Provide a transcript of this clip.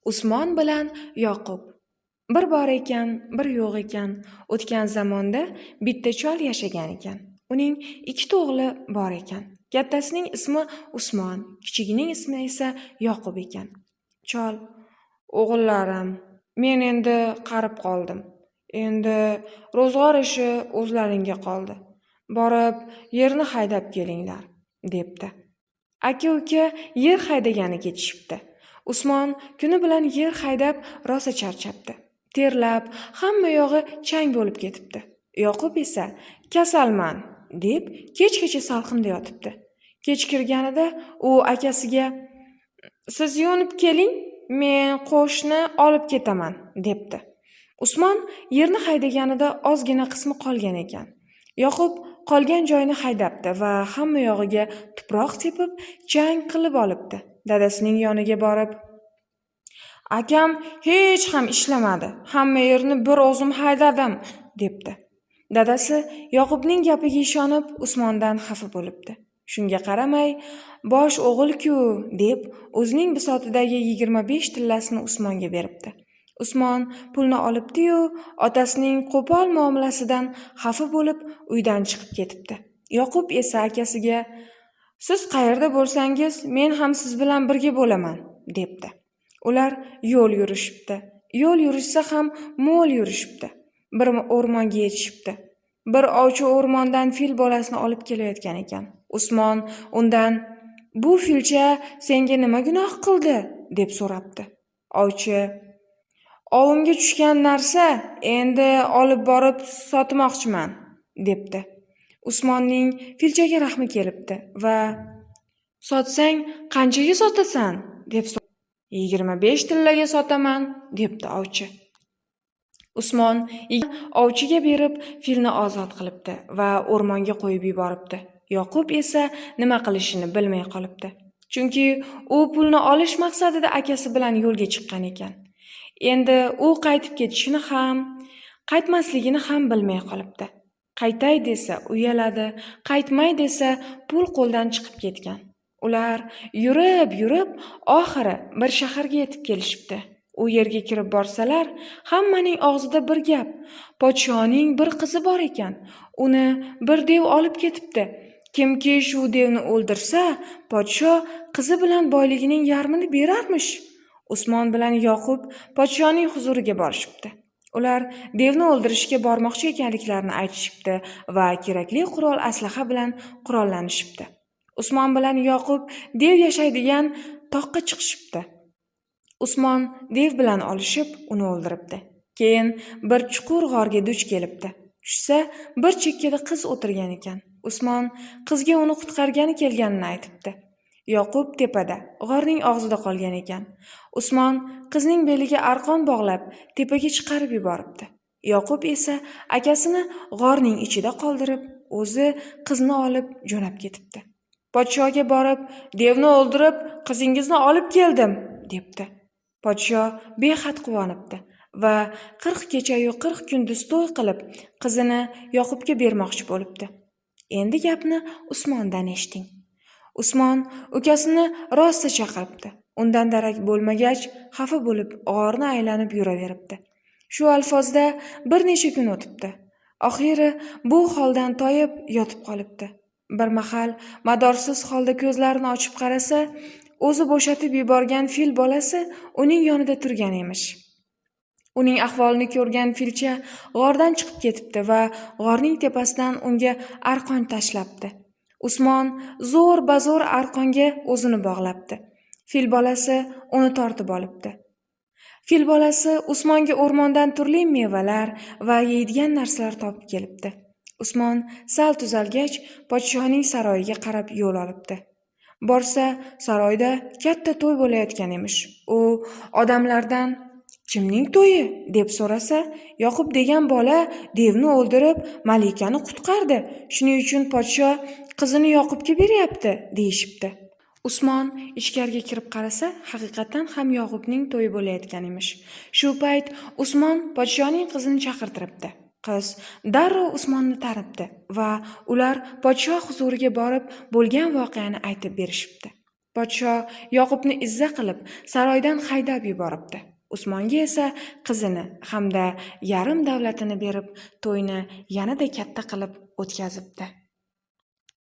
Usmon bilan Yoqub. Bir bor ekan, bir yo'q ekan. O'tgan zamonda bitta chol yashagan ekan. Uning ikkita o'g'li bor ekan. Kattasining ismi Usmon, kichigining ismi esa Yoqub ekan. Chol: "O'g'illarim, men endi qarib qoldim. Endi ro'zg'or ishi o'zlaringga qoldi. Borib yerni haydab kelinglar", debdi. Aka-uka yer haydagani ketishibdi. Usmon kuni bilan yer haydab rosa charchabdi. Terlab, hamma yog'i chang bo'lib ketibdi. Yoqub esa "Kasalman" deb kechgacha salqinda yotibdi. Kech kirganida u akasiga "Siz yo'nib keling, men qo'shni olib ketaman", debdi. Usmon yerni haydaganida ozgina qismi qolgan ekan. Yoqub qolgan joyini haydabdi va hamma yog'iga tuproq tepib, chang qilib olibdi. Dadasining yoniga borib: "Akam hech ham ishlamadi. Hamma yerni bir o'zim haydadim", debdi. Dadasi Yoqubning gapiga ishonib, Usmondan xafa bo'libdi. Shunga qaramay, "Bosh o'g'il-ku", deb o'zining bisotidagi 25 tillasini Usmonga beribdi. Usmon pulni olibdi-yu, otasining qo'pol muomalasidan xafa bo'lib uydan chiqib ketibdi. Yoqub esa akasiga "Siz qayerda bo'lsangiz, men ham siz bilan birga bo'laman", debdi. Ular yo'l yurishibdi. Yo'l yurishsa ham mo'l yurishibdi. Bir o'rmonga yetishibdi. Bir ovchi o'rmondan fil bolasini olib kelayotgan ekan. Usmon undan "Bu filcha senga nima gunoh qildi?" deb so'rabdi. Ovchi "Ovimga tushgan narsa, endi olib borib sotmoqchiman", debdi. Usmonning filchaga rahmi kelibdi va "Sotsang qanchaga sotasan?" deb so'radi. 25 tillaga sotaman", debdi ovchi. Usmon ovchiga berib filni ozod qilibdi va o'rmonga qo'yib yuboribdi. Yoqub esa nima qilishini bilmay qolibdi. Chunki u pulni olish maqsadida akasi bilan yo'lga chiqqan ekan. Endi u qaytib ketishini ham, qaytmasligini ham bilmay qolibdi. Qaytay desa uyaladi, qaytmay desa pul qo'ldan chiqib ketgan. Ular yurib oxiri bir shaharga yetib kelishibdi. U yerga kirib borsalar, hammaning og'zida bir gap: podshoning bir qizi bor ekan. Uni bir dev olib ketibdi. Kimki shu devni o'ldirsa, podsho qizi bilan boyligining yarmini berarmish. Usmon bilan Yoqub podshoning huzuriga borishibdi. Ular devni o'ldirishga bormoqchi ekanliklarini aytishibdi va kerakli qurol aslaha bilan qurollanishibdi. Usmon bilan Yoqub dev yashaydigan toqqa chiqishibdi. Usmon dev bilan olishib, uni o'ldiribdi. Keyin bir chuqur g'orga duch kelibdi. Tushsa, bir chekkada qiz o'tirgan ekan. Usmon qizga uni qutqargani kelganini aytibdi. Yoqub tepada, g'orning og'zida qolgan ekan. Usmon qizning beliga arqon bog'lab, tepaga chiqarib yuboribdi. Yoqub esa akasini g'orning ichida qoldirib, o'zi qizni olib jo'nab ketibdi. Podshoga borib, "Devni o'ldirib, qizingizni olib keldim", debdi. Podsho behad quvonibdi va 40 kecha-yu 40 kunduz to'y qilib, qizini Yoqubga bermoqchi bo'libdi. Endi gapni Usmondan eshiting. Usmon ukasini rosa chaqiribdi. Undan darak bo'lmagach, xafa bo'lib g'orni aylanib yuraveribdi. Shu alfozda bir necha kun o'tibdi. Oxiri bu holdan toyib yotib qolibdi. Bir mahal madorsiz holda ko'zlarini ochib qarasa, o'zi bo'shatib yuborgan fil bolasi uning yonida turgan emish. Uning ahvolini ko'rgan filcha g'ordan chiqib ketibdi va g'orning tepasidan unga arqon tashlabdi. Usmon zo'r-bazo'r arqonga o'zini bog'labdi. Fil bolasi uni tortib olibdi. Fil bolasi Usmonga o'rmondan turli mevalar va yeydigan narsalar topib kelibdi. Usmon sal tuzalgach, podshoning saroyiga qarab yo'l olibdi. Borsa, saroyda katta to'y bo'layotgan emish. U odamlardan "Kimning to'yi?" deb so'rasa, Yoqub degan bola devni o'ldirib, malikani qutqardi. Shuning uchun podsho qizini Yoqubga beryapti, deyishibdi. Usmon ichkariga kirib qarasa, haqiqatan ham Yoqubning to'yi bo'layotgan emish. Shu payt Usmon podshoning qizini chaqirtiribdi. Qiz darrov Usmonni tanibdi va ular podsho huzuriga borib bo'lgan voqeani aytib berishibdi. Podsho Yoqubni izza qilib saroydan haydab yuboribdi. Usmonga esa qizini hamda yarim davlatini berib, to'yni yanada katta qilib o'tkazibdi.